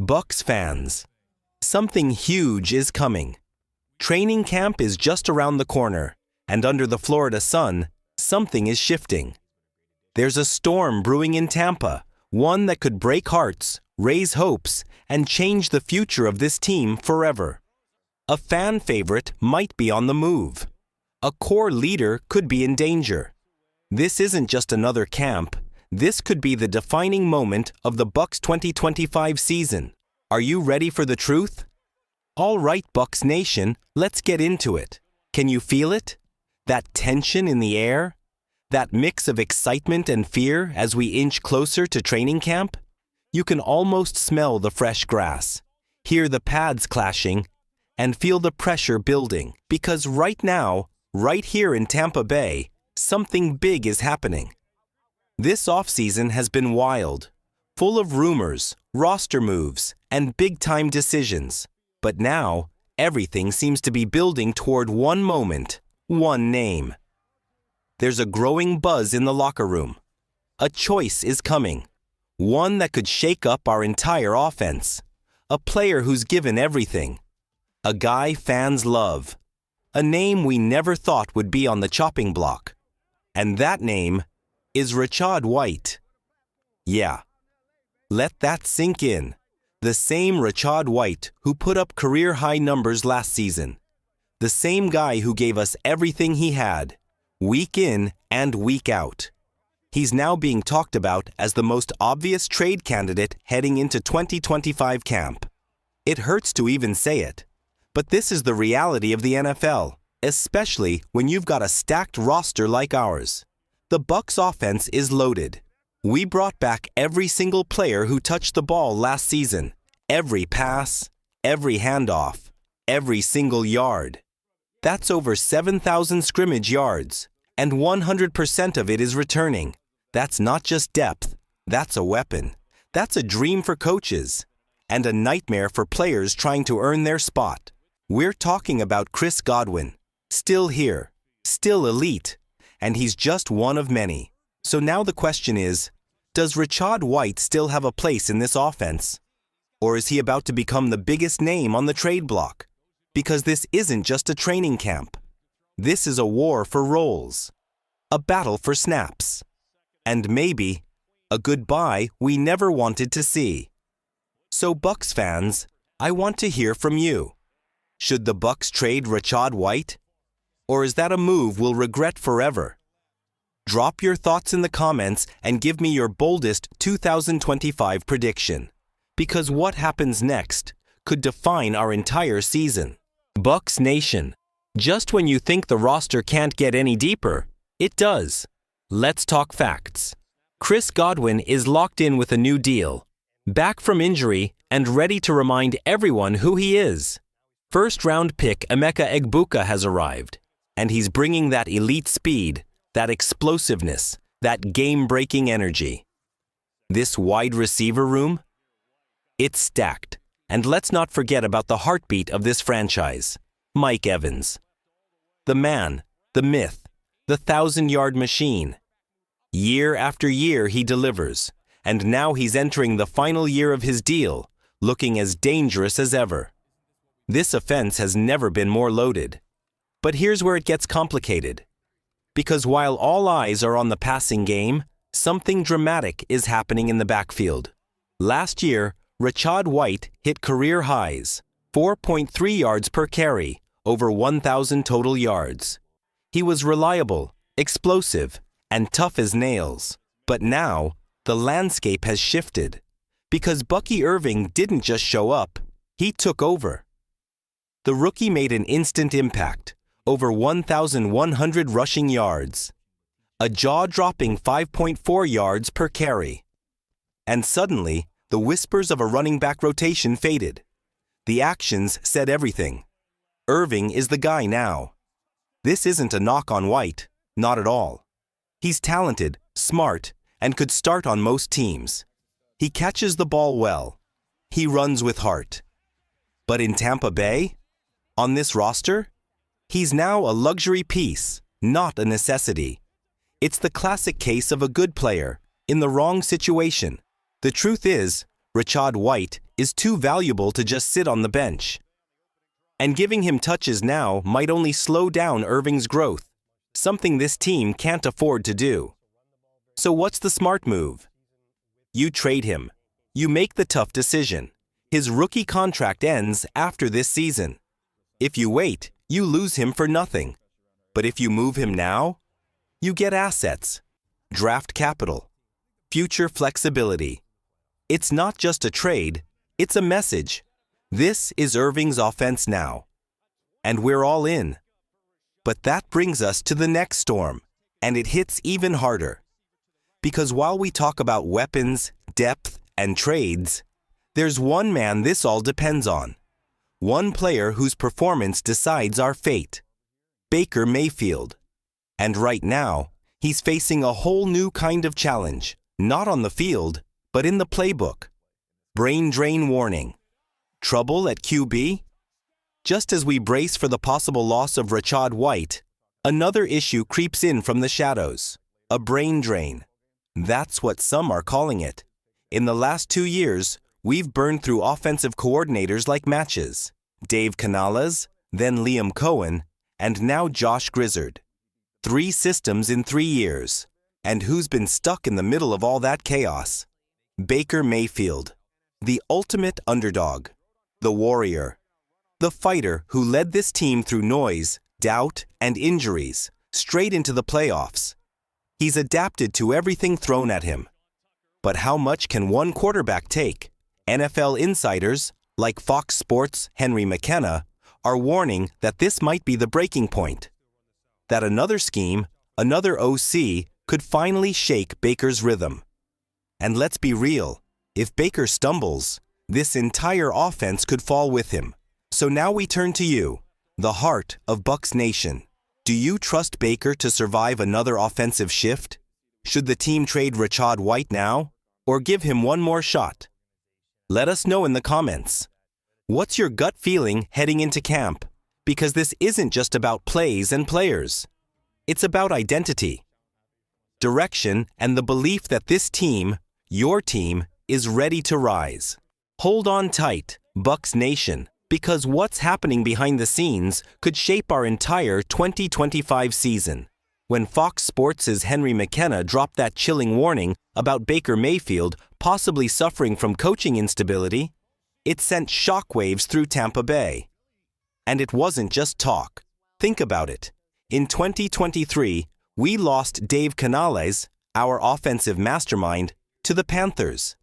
BUCS fans, something huge is coming. Training camp is just around the corner, and under the Florida sun, something is shifting. There's a storm brewing in Tampa, one that could break hearts, raise hopes, and change the future of this team forever. A fan favorite might be on the move. A core leader could be in danger. This isn't just another camp. This could be the defining moment of the BUCS 2025 season. Are you ready for the truth? All right, BUCS Nation, let's get into it. Can you feel it? That tension in the air? That mix of excitement and fear as we inch closer to training camp? You can almost smell the fresh grass, hear the pads clashing, and feel the pressure building. Because right now, right here in Tampa Bay, something big is happening. This offseason has been wild, full of rumors, roster moves, and big-time decisions. But now, everything seems to be building toward one moment, one name. There's a growing buzz in the locker room. A choice is coming, one that could shake up our entire offense. A player who's given everything. A guy fans love. A name we never thought would be on the chopping block. And that name is Rashad White. Yeah. Let that sink in. The same Rashad White who put up career-high numbers last season. The same guy who gave us everything he had, week in and week out. He's now being talked about as the most obvious trade candidate heading into 2025 camp. It hurts to even say it, but this is the reality of the NFL, especially when you've got a stacked roster like ours. The BUCS offense is loaded. We brought back every single player who touched the ball last season. Every pass, every handoff, every single yard. That's over 7,000 scrimmage yards, and 100% of it is returning. That's not just depth. That's a weapon. That's a dream for coaches, and a nightmare for players trying to earn their spot. We're talking about Chris Godwin. Still here, still elite. And he's just one of many. So now the question is, does Rashad White still have a place in this offense? Or is he about to become the biggest name on the trade block? Because this isn't just a training camp. This is a war for roles. A battle for snaps. And maybe a goodbye we never wanted to see. So BUCS fans, I want to hear from you. Should the BUCS trade Rashad White? Or is that a move we'll regret forever? Drop your thoughts in the comments and give me your boldest 2025 prediction. Because what happens next could define our entire season. BUCS Nation, just when you think the roster can't get any deeper, it does. Let's talk facts. Chris Godwin is locked in with a new deal, back from injury and ready to remind everyone who he is. First-round pick Emeka Egbuka has arrived. And he's bringing that elite speed, that explosiveness, that game-breaking energy. This wide receiver room? It's stacked. And let's not forget about the heartbeat of this franchise, Mike Evans. The man, the myth, the 1,000-yard machine. Year after year he delivers, and now he's entering the final year of his deal, looking as dangerous as ever. This offense has never been more loaded. But here's where it gets complicated. Because while all eyes are on the passing game, something dramatic is happening in the backfield. Last year, Rashad White hit career highs, 4.3 yards per carry, over 1,000 total yards. He was reliable, explosive, and tough as nails. But now, the landscape has shifted. Because Bucky Irving didn't just show up, he took over. The rookie made an instant impact. Over 1,100 rushing yards, a jaw-dropping 5.4 yards per carry. And suddenly, the whispers of a running back rotation faded. The actions said everything. Irving is the guy now. This isn't a knock on White, not at all. He's talented, smart, and could start on most teams. He catches the ball well. He runs with heart. But in Tampa Bay? On this roster? He's now a luxury piece, not a necessity. It's the classic case of a good player in the wrong situation. The truth is, Rashad White is too valuable to just sit on the bench. And giving him touches now might only slow down Irving's growth, something this team can't afford to do. So what's the smart move? You trade him. You make the tough decision. His rookie contract ends after this season. If you wait, you lose him for nothing. But if you move him now, you get assets, draft capital, future flexibility. It's not just a trade, it's a message. This is Irving's offense now. And we're all in. But that brings us to the next storm, and it hits even harder. Because while we talk about weapons, depth, and trades, there's one man this all depends on. One player whose performance decides our fate. Baker Mayfield. And right now, he's facing a whole new kind of challenge, not on the field, but in the playbook. Brain drain warning. Trouble at QB? Just as we brace for the possible loss of Rashad White, another issue creeps in from the shadows. A brain drain. That's what some are calling it. In the last 2 years, we've burned through offensive coordinators like matches. Dave Canales, then Liam Cohen, and now Josh Grizzard. 3 systems in 3 years. And who's been stuck in the middle of all that chaos? Baker Mayfield. The ultimate underdog. The warrior. The fighter who led this team through noise, doubt, and injuries, straight into the playoffs. He's adapted to everything thrown at him. But how much can one quarterback take? NFL insiders, like Fox Sports' Henry McKenna, are warning that this might be the breaking point. That another scheme, another OC, could finally shake Baker's rhythm. And let's be real, if Baker stumbles, this entire offense could fall with him. So now we turn to you, the heart of BUCS Nation. Do you trust Baker to survive another offensive shift? Should the team trade Rashad White now, or give him one more shot? Let us know in the comments. What's your gut feeling heading into camp? Because this isn't just about plays and players. It's about identity, direction, and the belief that this team, your team, is ready to rise. Hold on tight, BUCS Nation, because what's happening behind the scenes could shape our entire 2025 season. When Fox Sports' Henry McKenna dropped that chilling warning about Baker Mayfield possibly suffering from coaching instability, it sent shockwaves through Tampa Bay. And it wasn't just talk. Think about it. In 2023, we lost Dave Canales, our offensive mastermind, to the Panthers.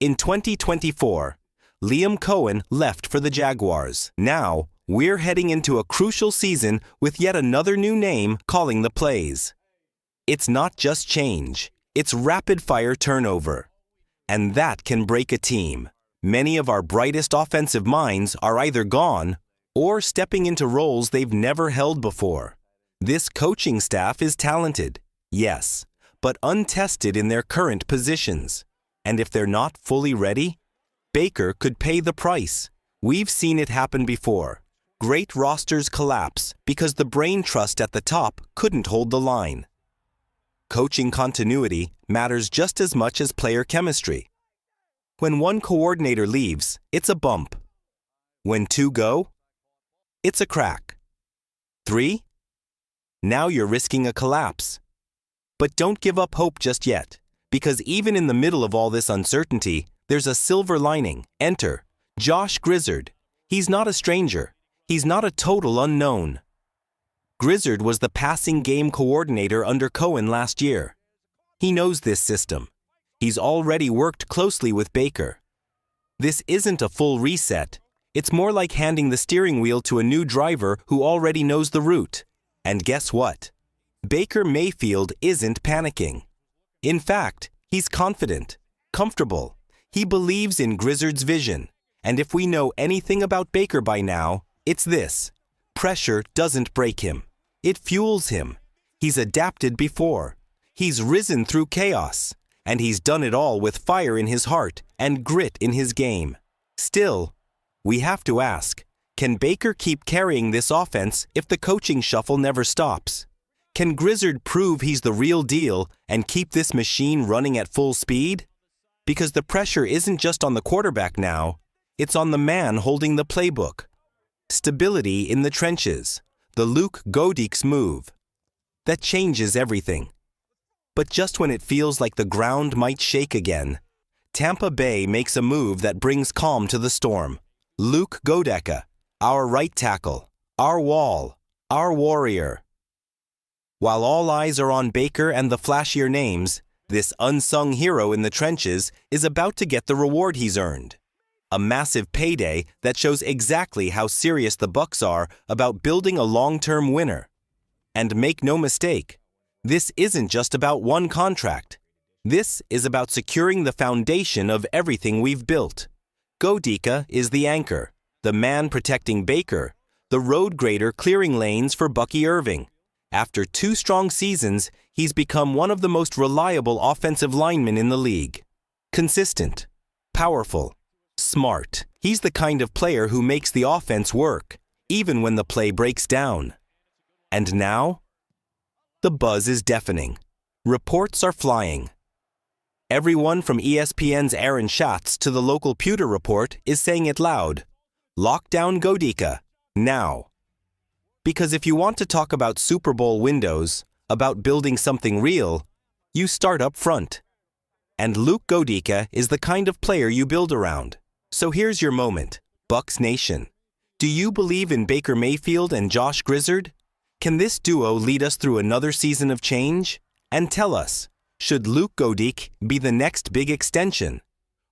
In 2024, Liam Cohen left for the Jaguars. Now, we're heading into a crucial season with yet another new name calling the plays. It's not just change, it's rapid-fire turnover. And that can break a team. Many of our brightest offensive minds are either gone or stepping into roles they've never held before. This coaching staff is talented, yes, but untested in their current positions. And if they're not fully ready, Baker could pay the price. We've seen it happen before. Great rosters collapse because the brain trust at the top couldn't hold the line. Coaching continuity matters just as much as player chemistry. When one coordinator leaves, it's a bump. When 2 go, it's a crack. 3? Now you're risking a collapse. But don't give up hope just yet, because even in the middle of all this uncertainty, there's a silver lining. Enter Josh Grizzard. He's not a stranger. He's not a total unknown. Grizzard was the passing game coordinator under Cohen last year. He knows this system. He's already worked closely with Baker. This isn't a full reset. It's more like handing the steering wheel to a new driver who already knows the route. And guess what? Baker Mayfield isn't panicking. In fact, he's confident, comfortable. He believes in Grizzard's vision. And if we know anything about Baker by now, it's this. Pressure doesn't break him. It fuels him. He's adapted before. He's risen through chaos. And he's done it all with fire in his heart and grit in his game. Still, we have to ask, can Baker keep carrying this offense if the coaching shuffle never stops? Can Grizzard prove he's the real deal and keep this machine running at full speed? Because the pressure isn't just on the quarterback now, it's on the man holding the playbook. Stability in the trenches, the Goedeke's move. That changes everything. But just when it feels like the ground might shake again, Tampa Bay makes a move that brings calm to the storm. Goedeke, our right tackle, our wall, our warrior. While all eyes are on Baker and the flashier names, this unsung hero in the trenches is about to get the reward he's earned. A massive payday that shows exactly how serious the BUCS are about building a long-term winner. And make no mistake, this isn't just about one contract. This is about securing the foundation of everything we've built. Goedeke is the anchor, the man protecting Baker, the road grader clearing lanes for Bucky Irving. After 2 strong seasons, he's become one of the most reliable offensive linemen in the league. Consistent, powerful, smart. He's the kind of player who makes the offense work, even when the play breaks down. And now? The buzz is deafening. Reports are flying. Everyone from ESPN's Aaron Schatz to the local Pewter Report is saying it loud. Lock down Goedeke, now. Because if you want to talk about Super Bowl windows, about building something real, you start up front. And Goedeke is the kind of player you build around. So here's your moment, BUCS Nation. Do you believe in Baker Mayfield and Josh Grizzard? Can this duo lead us through another season of change? And tell us, should Goedeke be the next big extension?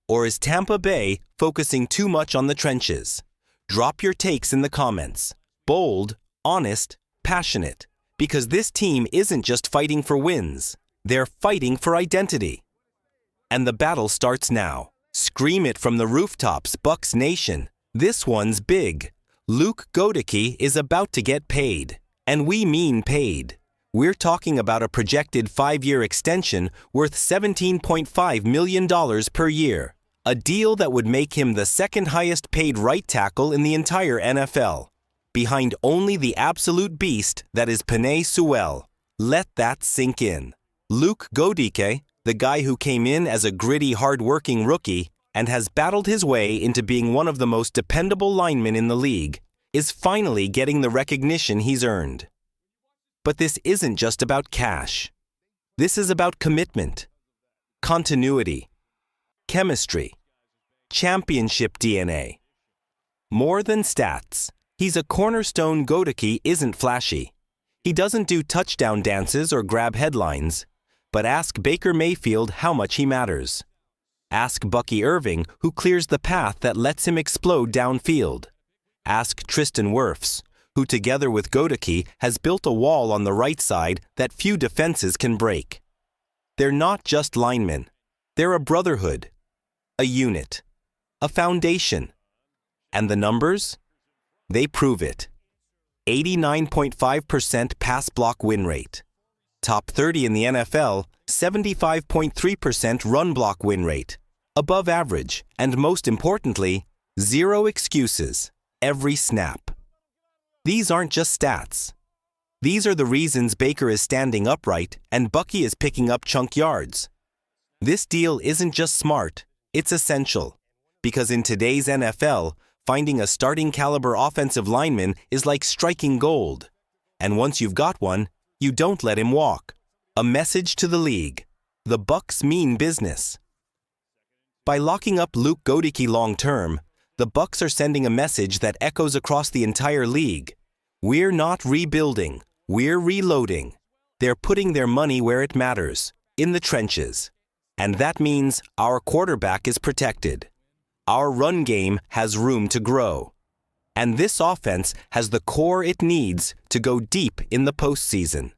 Or is Tampa Bay focusing too much on the trenches? Drop your takes in the comments. Bold, honest, passionate. Because this team isn't just fighting for wins. They're fighting for identity. And the battle starts now. Scream it from the rooftops, BUCS Nation. This one's big. Goedeke is about to get paid. And we mean paid. We're talking about a projected 5-year extension worth $17.5 million per year. A deal that would make him the second highest paid right tackle in the entire NFL. Behind only the absolute beast that is Penei Sewell. Let that sink in. Goedeke, the guy who came in as a gritty, hard-working rookie and has battled his way into being one of the most dependable linemen in the league, is finally getting the recognition he's earned. But this isn't just about cash. This is about commitment, continuity, chemistry, championship DNA. More than stats, he's a cornerstone. Goedeke isn't flashy. He doesn't do touchdown dances or grab headlines. But ask Baker Mayfield how much he matters. Ask Bucky Irving who clears the path that lets him explode downfield. Ask Tristan Wirfs, who together with Goedeke has built a wall on the right side that few defenses can break. They're not just linemen. They're a brotherhood, a unit, a foundation. And the numbers? They prove it. 89.5% pass block win rate. Top 30 in the NFL, 75.3% run block win rate. Above average, and most importantly, 0 excuses, every snap. These aren't just stats. These are the reasons Baker is standing upright and Bucky is picking up chunk yards. This deal isn't just smart, it's essential. Because in today's NFL, finding a starting caliber offensive lineman is like striking gold. And once you've got one, you don't let him walk. A message to the league. The BUCS mean business. By locking up Goedeke long-term, the BUCS are sending a message that echoes across the entire league. We're not rebuilding. We're reloading. They're putting their money where it matters, in the trenches. And that means our quarterback is protected. Our run game has room to grow. And this offense has the core it needs to go deep in the postseason.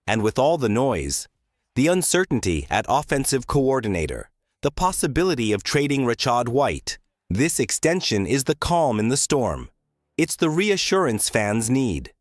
And with all the noise, the uncertainty at offensive coordinator, the possibility of trading Rashad White, this extension is the calm in the storm. It's the reassurance fans need,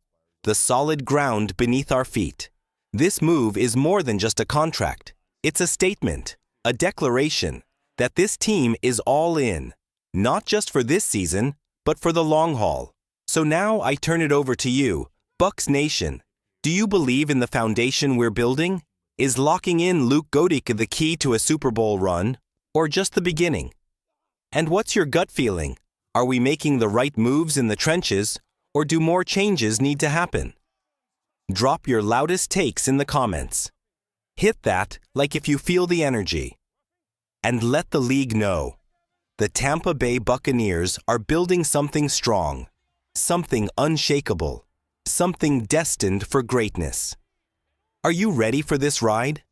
the solid ground beneath our feet. This move is more than just a contract. It's a statement, a declaration that this team is all in, not just for this season, but for the long haul. So now I turn it over to you, BUCS Nation. Do you believe in the foundation we're building? Is locking in Goedeke the key to a Super Bowl run? or just the beginning? And what's your gut feeling? Are we making the right moves in the trenches, or do more changes need to happen? Drop your loudest takes in the comments. Hit that like if you feel the energy. And let the league know. The Tampa Bay Buccaneers are building something strong, something unshakable, something destined for greatness. Are you ready for this ride?